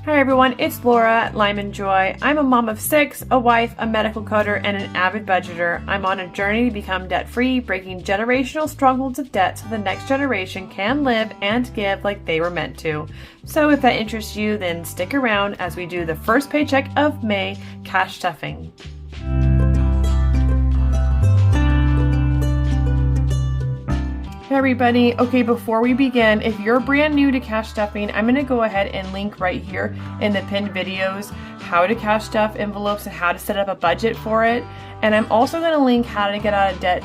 Hi everyone, it's Laura at Lyman Joy. I'm a mom of 6, a wife, a medical coder, and an avid budgeter. I'm on a journey to become debt-free, breaking generational strongholds of debt so the next generation can live and give like they were meant to. So if that interests you, then stick around as we do the first paycheck of May, cash stuffing. Hey everybody, okay, before we begin, if you're brand new to cash stuffing, I'm going to go ahead and link right here in the pinned videos how to cash stuff envelopes and how to set up a budget for it. And I'm also going to link how to get out of debt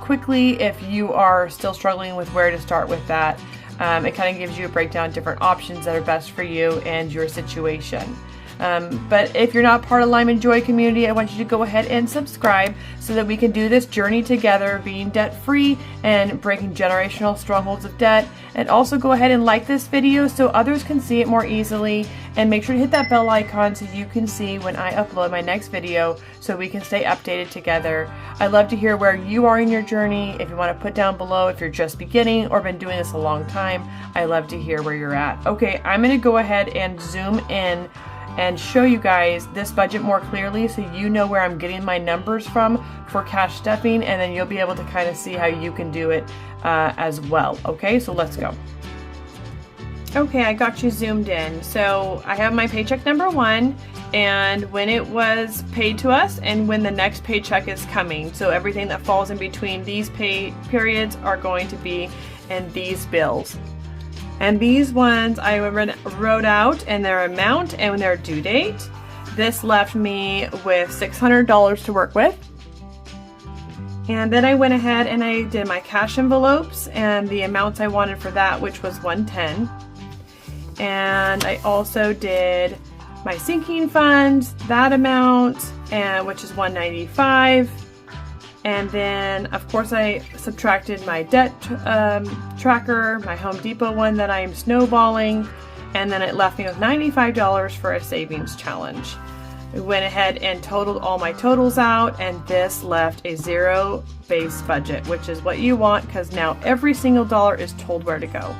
quickly if you are still struggling with where to start with that. It kind of gives you a breakdown of different options that are best for you and your situation. But if you're not part of Lyman Joy community, I want you to go ahead and subscribe so that we can do this journey together, being debt-free and breaking generational strongholds of debt. And also go ahead and like this video so others can see it more easily. And make sure to hit that bell icon so you can see when I upload my next video so we can stay updated together. I'd love to hear where you are in your journey. If you want to put down below if you're just beginning or been doing this a long time, I love to hear where you're at. Okay, I'm going to go ahead and zoom in and show you guys this budget more clearly so you know where I'm getting my numbers from for cash stuffing, and then you'll be able to kind of see how you can do it as well. Okay, so let's go. Okay, I got you zoomed in. So I have my paycheck number 1 and when it was paid to us and when the next paycheck is coming. So everything that falls in between these pay periods are going to be in these bills. And these ones I wrote out and their amount and their due date. This left me with $600 to work with. And then I went ahead and I did my cash envelopes and the amounts I wanted for that, which was $110. And I also did my sinking funds, that amount, and which is $195. And then, of course, I subtracted my debt tracker, my Home Depot one that I am snowballing, and then it left me with $95 for a savings challenge. I went ahead and totaled all my totals out, and this left a zero base budget, which is what you want because now every single dollar is told where to go.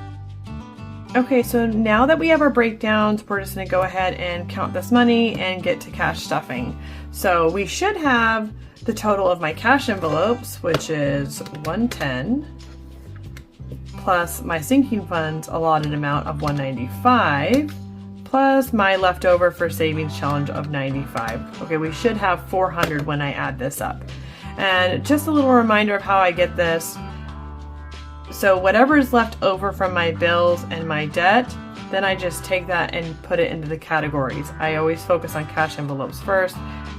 Okay, so now that we have our breakdowns, we're just going to go ahead and count this money and get to cash stuffing. So we should have the total of my cash envelopes, which is $110, plus my sinking funds allotted amount of $195, plus my leftover for savings challenge of $95. Okay, we should have $400 when I add this up. And just a little reminder of how I get this. So whatever is left over from my bills and my debt, then I just take that and put it into the categories. I always focus on cash envelopes first,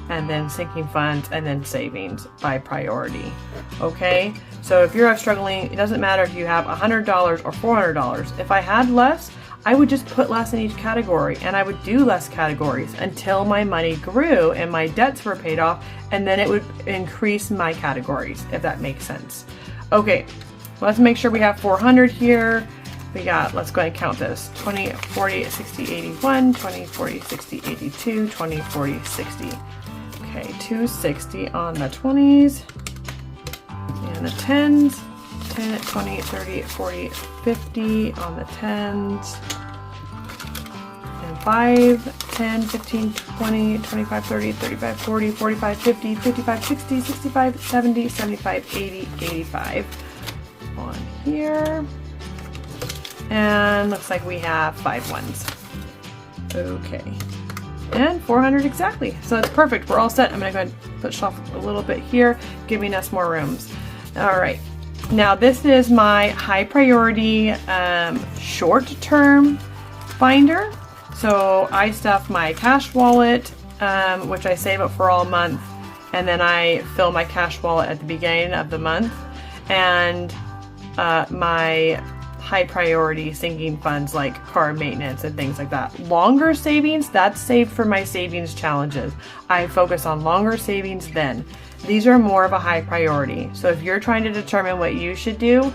and then sinking funds, and then savings by priority. Okay, so if you're struggling, it doesn't matter if you have $100 or $400. If I had less, I would just put less in each category, and I would do less categories until my money grew and my debts were paid off, and then it would increase my categories, if that makes sense. Okay, let's make sure we have 400 here. We got, let's go ahead and count this, 20, 40, 60, 81, 20, 40, 60, 82, 20, 40, 60. Okay, 260 on the 20s and the 10s, 10, 20, 30, 40, 50 on the 10s, and 5, 10, 15, 20, 25, 30, 35, 40, 45, 50, 55, 60, 65, 70, 75, 80, 85 on here. And looks like we have 5 ones. Okay. And 400 exactly. So that's perfect. We're all set. I'm going to go ahead and push off a little bit here, giving us more rooms. All right. Now this is my high priority short-term binder. So I stuff my cash wallet, which I save up for all month, and then I fill my cash wallet at the beginning of the month. And my high priority sinking funds like car maintenance and things like that. Longer savings, that's saved for my savings challenges. I focus on longer savings then. These are more of a high priority. So if you're trying to determine what you should do,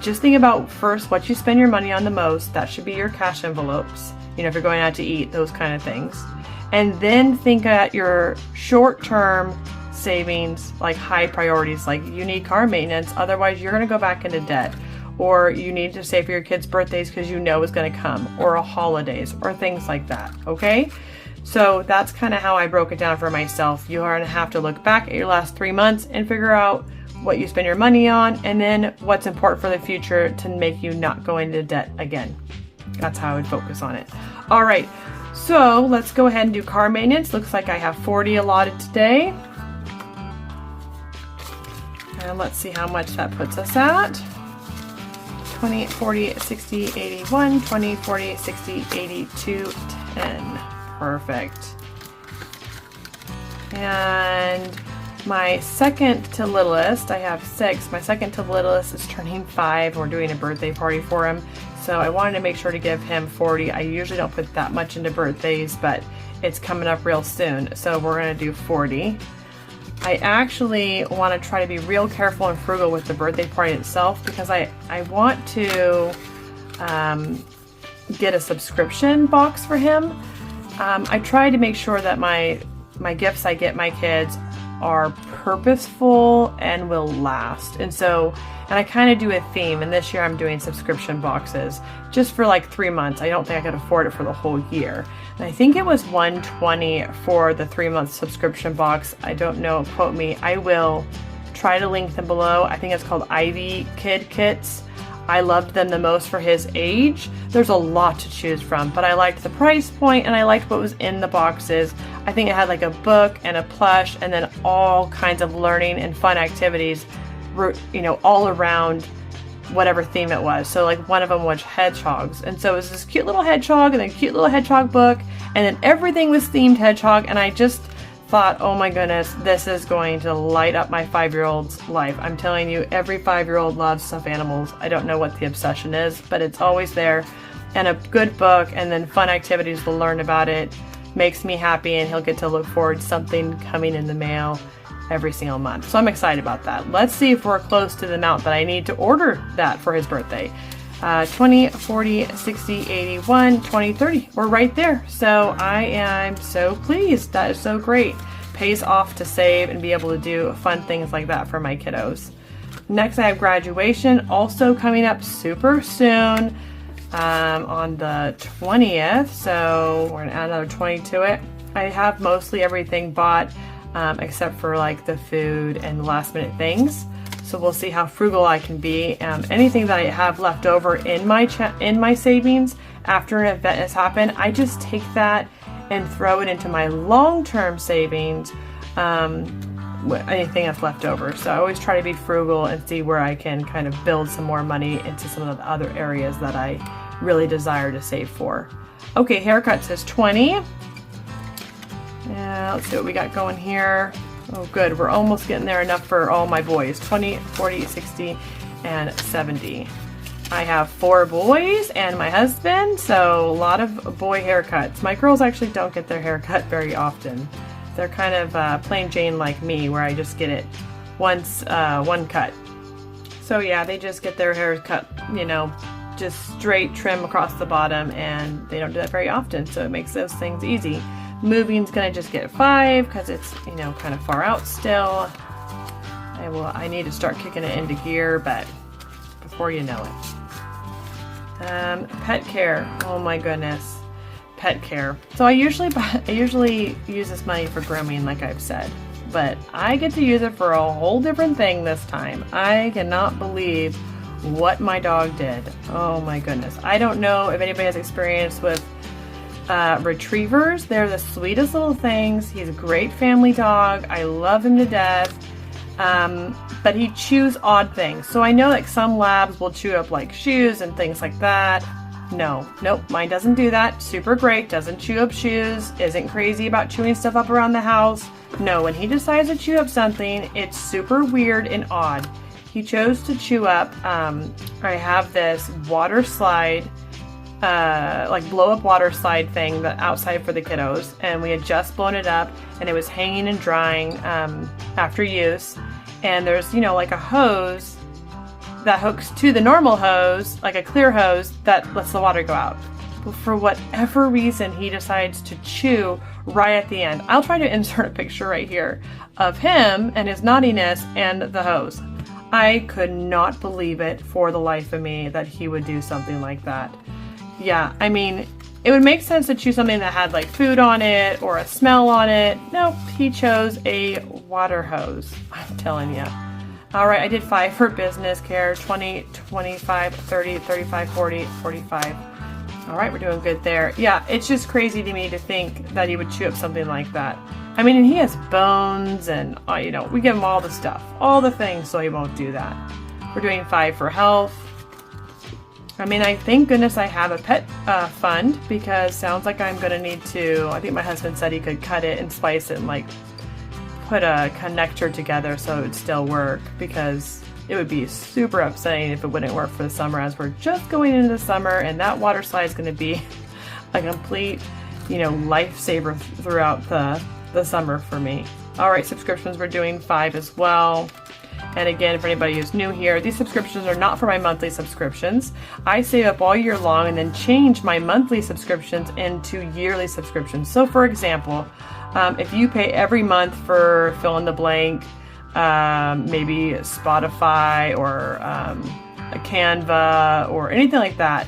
just think about first what you spend your money on the most. That should be your cash envelopes. You know, if you're going out to eat, those kind of things. And then think at your short-term savings, like high priorities, like you need car maintenance, otherwise you're going to go back into debt. or you need to save for your kids' birthdays because you know it's going to come, or holidays, or things like that, okay? So that's kind of how I broke it down for myself. You are going to have to look back at your last 3 months and figure out what you spend your money on, and then what's important for the future to make you not go into debt again. That's how I would focus on it. All right, so let's go ahead and do car maintenance. Looks like I have 40 allotted today. And let's see how much that puts us at. 20, 40, 60, 81, 20, 40, 60, 82, 10. Perfect. And my second to littlest, I have 6. My second to littlest is turning 5. We're doing a birthday party for him. So I wanted to make sure to give him 40. I usually don't put that much into birthdays, but it's coming up real soon. So we're going to do 40. I actually want to try to be real careful and frugal with the birthday party itself, because I want to get a subscription box for him. I try to make sure that my gifts I get my kids are purposeful and will last. And I kind of do a theme, and this year I'm doing subscription boxes just for like 3 months. I don't think I could afford it for the whole year. And I think it was $120 for the 3-month subscription box. I don't know, quote me. I will try to link them below. I think it's called Ivy Kid Kits. I loved them the most for his age. There's a lot to choose from, but I liked the price point and I liked what was in the boxes. I think it had like a book and a plush and then all kinds of learning and fun activities, you know, all around whatever theme it was. So like one of them was hedgehogs. And so it was this cute little hedgehog and then a cute little hedgehog book. And then everything was themed hedgehog. And I just thought, oh my goodness, this is going to light up my 5-year-old's life. I'm telling you, every 5-year-old loves stuffed animals. I don't know what the obsession is, but it's always there. And a good book and then fun activities to learn about it makes me happy, and he'll get to look forward to something coming in the mail every single month. So I'm excited about that. Let's see if we're close to the amount that I need to order that for his birthday. 20, 40, 60, 81, 20, 30. We're right there. So I am so pleased. That is so great. Pays off to save and be able to do fun things like that for my kiddos. Next, I have graduation, also coming up super soon on the 20th. So we're gonna add another 20 to it. I have mostly everything bought except for like the food and last minute things. So we'll see how frugal I can be. Anything that I have left over in my savings after an event has happened, I just take that and throw it into my long-term savings. Anything that's left over. So I always try to be frugal and see where I can kind of build some more money into some of the other areas that I really desire to save for. Okay, haircut says 20. Let's see what we got going here. Oh good, we're almost getting there, enough for all my boys. 20, 40, 60, and 70. I have 4 boys and my husband, so a lot of boy haircuts. My girls actually don't get their hair cut very often. They're kind of plain Jane like me, where I just get it once, one cut. So yeah, they just get their hair cut, you know, just straight trim across the bottom, and they don't do that very often, so it makes those things easy. Moving's gonna just get 5 because it's, you know, kind of far out still. I need to start kicking it into gear, but before you know it. Pet care. Oh my goodness, pet care. So I usually use this money for grooming, like I've said, but I get to use it for a whole different thing this time. I cannot believe what my dog did. Oh my goodness. I don't know if anybody has experience with retrievers. They're the sweetest little things. He's a great family dog. I love him to death. But he chews odd things. So I know like some labs will chew up like shoes and things like that. Nope, mine doesn't do that. Super great, doesn't chew up shoes, isn't crazy about chewing stuff up around the house. No, when he decides to chew up something, it's super weird and odd. He chose to chew up, I have this water slide, like blow up water slide thing that outside for the kiddos, and we had just blown it up and it was hanging and drying after use, and there's, you know, like a hose that hooks to the normal hose, like a clear hose that lets the water go out. But for whatever reason, he decides to chew right at the end. I'll try to insert a picture right here of him and his naughtiness and the hose. I could not believe it for the life of me that he would do something like that. Yeah, I mean, it would make sense to choose something that had like food on it or a smell on it. Nope, he chose a water hose. I'm telling you. All right, I did 5 for business care, 20, 25, 30, 35, 40, 45. All right, we're doing good there. Yeah, it's just crazy to me to think that he would chew up something like that. I mean, and he has bones and, you know, we give him all the stuff, all the things, so he won't do that. We're doing 5 for health. I mean, I thank goodness I have a pet fund, because sounds like I'm going to need to, I think my husband said he could cut it and splice it and like put a connector together so it would still work, because it would be super upsetting if it wouldn't work for the summer, as we're just going into the summer and that water slide is going to be a complete, you know, lifesaver throughout the summer for me. All right, subscriptions, we're doing 5 as well. And again, for anybody who's new here, these subscriptions are not for my monthly subscriptions. I save up all year long and then change my monthly subscriptions into yearly subscriptions. So for example, if you pay every month for fill in the blank, maybe Spotify or a Canva or anything like that,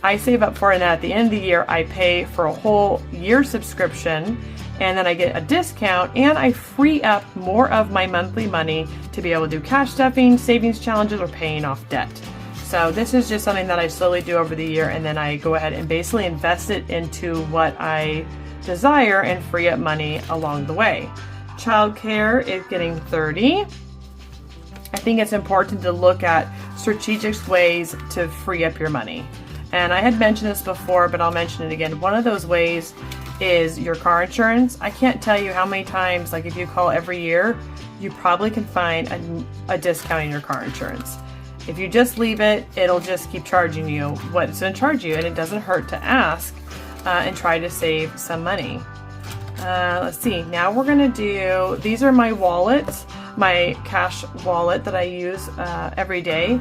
I save up for it, and at the end of the year, I pay for a whole year subscription, and then I get a discount, and I free up more of my monthly money to be able to do cash stuffing, savings challenges, or paying off debt. So this is just something that I slowly do over the year, and then I go ahead and basically invest it into what I desire and free up money along the way. Childcare is getting 30. I think it's important to look at strategic ways to free up your money. And I had mentioned this before, but I'll mention it again. One of those ways is your car insurance. I can't tell you how many times, like if you call every year, you probably can find a discount in your car insurance. If you just leave it, it'll just keep charging you what it's going to charge you, and it doesn't hurt to ask and try to save some money. Let's see, now we're going to do, these are my wallets, my cash wallet that I use every day,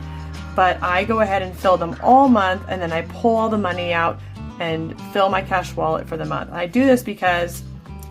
but I go ahead and fill them all month, and then I pull all the money out and fill my cash wallet for the month. I do this because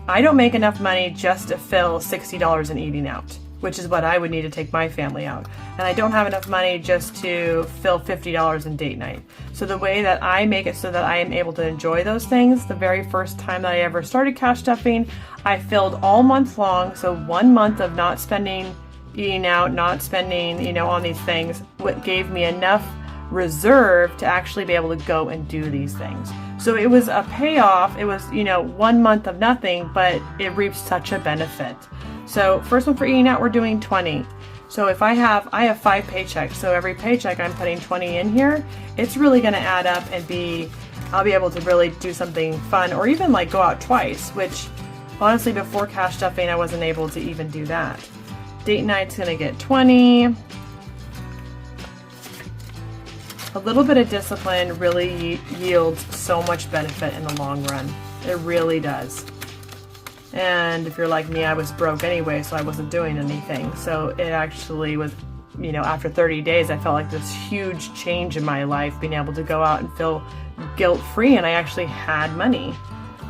I don't make enough money just to fill $60 in eating out, which is what I would need to take my family out. And I don't have enough money just to fill $50 in date night. So the way that I make it so that I am able to enjoy those things, the very first time that I ever started cash stuffing, I filled all month long. So 1 month of not spending, eating out, not spending, you know, on these things, what gave me enough reserve to actually be able to go and do these things. So it was a payoff. It was, you know, 1 month of nothing, but it reaped such a benefit. So first one for eating out, we're doing 20. So if I have 5 paychecks, so every paycheck I'm putting 20 in here, it's really going to add up and I'll be able to really do something fun, or even like go out twice, which honestly before cash stuffing I wasn't able to even do that. Date night's going to get 20. A little bit of discipline really yields so much benefit in the long run. It really does. And if you're like me, I was broke anyway, so I wasn't doing anything. So it actually was, you know, after 30 days, I felt like this huge change in my life, being able to go out and feel guilt-free, and I actually had money.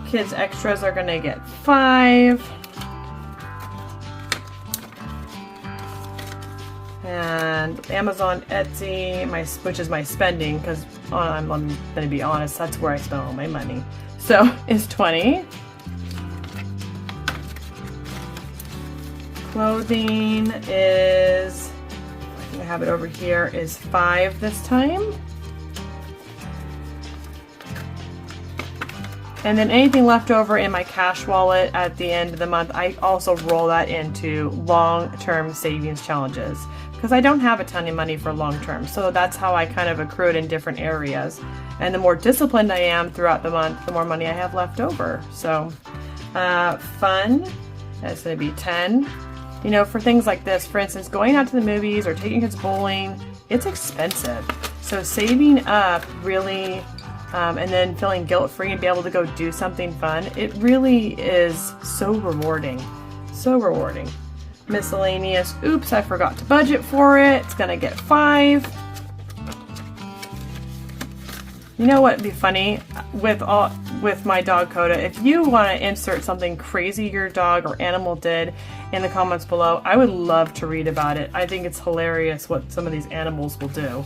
Kids extras are going to get 5. And Amazon, Etsy, which is my spending, because I'm going to be honest, that's where I spend all my money. So is 20. Clothing is, I have it over here, is 5 this time. And then anything left over in my cash wallet at the end of the month, I also roll that into long-term savings challenges, because I don't have a ton of money for long-term. So that's how I kind of accrue it in different areas. And the more disciplined I am throughout the month, the more money I have left over. So fun, that's going to be 10. You know, for things like this, for instance, going out to the movies or taking kids bowling, it's expensive. So saving up really, and then feeling guilt-free and be able to go do something fun, it really is so rewarding. So rewarding. Miscellaneous, oops, I forgot to budget for it. It's gonna get 5. You know what would be funny? With all, with my dog Coda. If you want to insert something crazy your dog or animal did in the comments below, I would love to read about it. I think it's hilarious what some of these animals will do.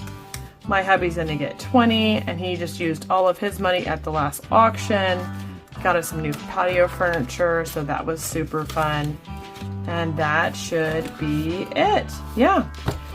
My hubby's gonna get 20, and he just used all of his money at the last auction. Got us some new patio furniture, so that was super fun. And that should be it. Yeah.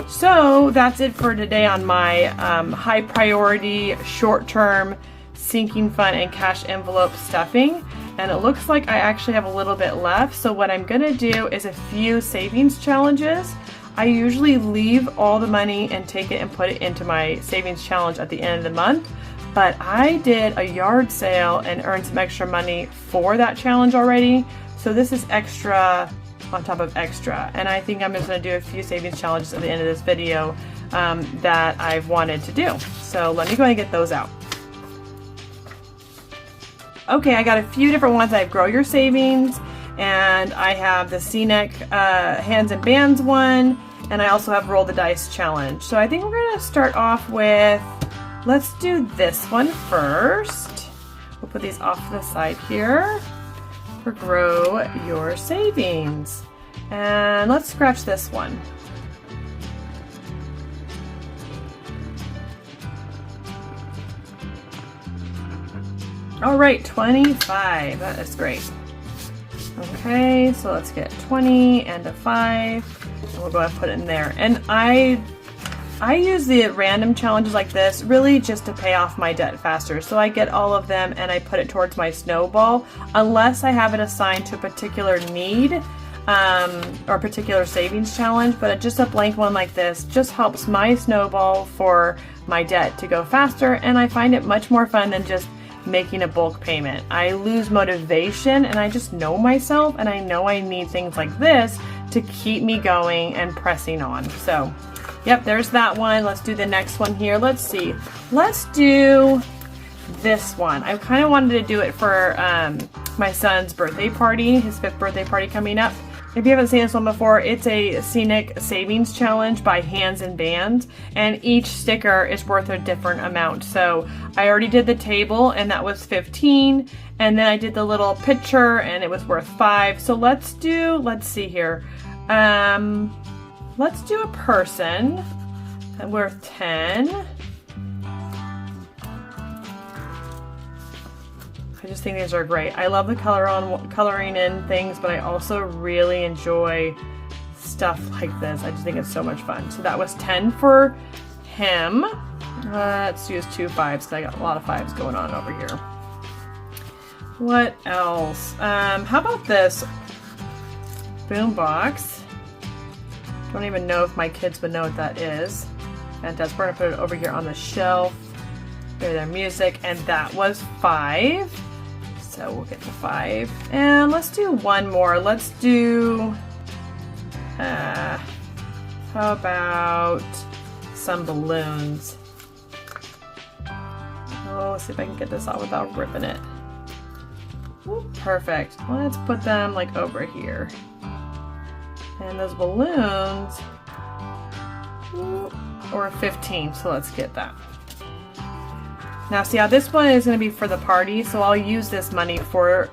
So that's it for today on my high priority, short-term, sinking fund and cash envelope stuffing. And it looks like I actually have a little bit left. So what I'm gonna do is a few savings challenges. I usually leave all the money and take it and put it into my savings challenge at the end of the month. But I did a yard sale and earned some extra money for that challenge already. So this is extra on top of extra. And I think I'm just gonna do a few savings challenges at the end of this video that I've wanted to do. So let me go ahead and get those out. Okay, I got a few different ones. I have Grow Your Savings, and I have the Scenic Hands and Bands one, and I also have Roll the Dice Challenge. So I think we're gonna start off with, let's do this one first. We'll put these off to the side here for Grow Your Savings. And let's scratch this one. All right, 25, that is great. Okay, so let's get 20 and a 5, and we'll go ahead and put it in there. And I use the random challenges like this really just to pay off my debt faster. So I get all of them and I put it towards my snowball, unless I have it assigned to a particular need or a particular savings challenge. But just a blank one like this just helps my snowball for my debt to go faster, and I find it much more fun than just making a bulk payment. I lose motivation, and I just know myself, and I know I need things like this to keep me going and pressing on. So yep, there's that one. Let's do the next one here. Let's see. Let's do this one. I kind of wanted to do it for my son's birthday party, his 5th birthday party coming up. If you haven't seen this one before, it's a Scenic Savings Challenge by Hands and Bands, and each sticker is worth a different amount. So I already did the table, and that was 15, and then I did the little picture, and it was worth 5. So let's see here. Let's do a person worth 10. I just think these are great. I love the coloring in things, but I also really enjoy stuff like this. I just think it's so much fun. So that was 10 for him. Let's use 2 5s because I got a lot of 5s going on over here. What else? How about this boombox? Don't even know if my kids would know what that is. Fantastic. We're gonna put it over here on the shelf. Hear their music, and that was 5. So we'll get to 5. And let's do one more. Let's do, how about some balloons? Oh, let's see if I can get this out without ripping it. Ooh, perfect. Let's put them like over here. And those balloons, or 15, so let's get that. Now see how this one is going to be for the party, so I'll use this money for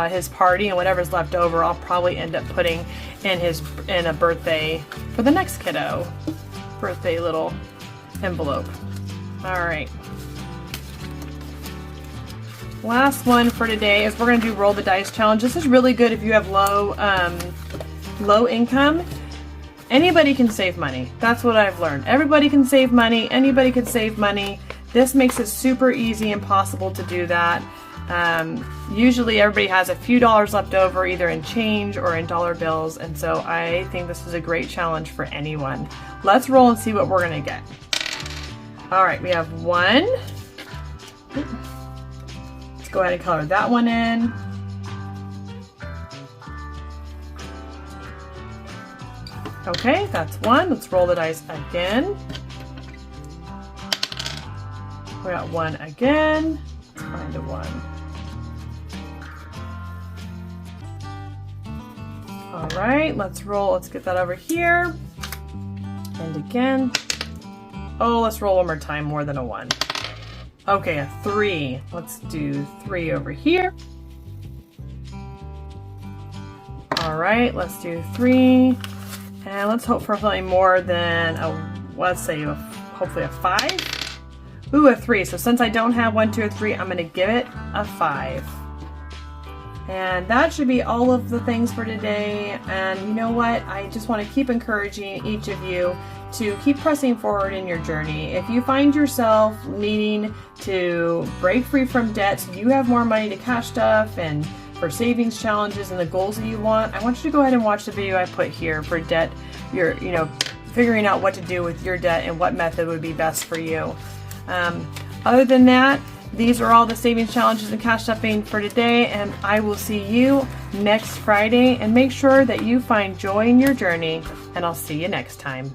his party, and whatever's left over I'll probably end up putting in a birthday for the next kiddo. Birthday little envelope. Alright. Last one for today is we're going to do Roll the Dice Challenge. This is really good if you have low income. Anybody can save money. That's what I've learned. Everybody can save money. Anybody can save money. This makes it super easy and possible to do that. Usually everybody has a few dollars left over, either in change or in dollar bills, and so I think this is a great challenge for anyone. Let's roll and see what we're gonna get. All right, we have 1. Let's go ahead and color that one in. Okay, that's 1. Let's roll the dice again. We got 1 again. Let's find a 1. All right, let's roll. Let's get that over here. And again. Oh, let's roll one more time, more than a 1. Okay, a 3. Let's do 3 over here. All right, let's do 3. And let's hope for something more than let's say hopefully a 5. Ooh, a 3. So since I don't have 1, 2, or 3, I'm gonna give it a 5. And that should be all of the things for today. And you know what? I just want to keep encouraging each of you to keep pressing forward in your journey. If you find yourself needing to break free from debt so you have more money to cash stuff and for savings challenges and the goals that you want, I want you to go ahead and watch the video I put here for debt. You're, figuring out what to do with your debt and what method would be best for you. Other than that, these are all the savings challenges and cash stuffing for today, and I will see you next Friday. And make sure that you find joy in your journey, and I'll see you next time.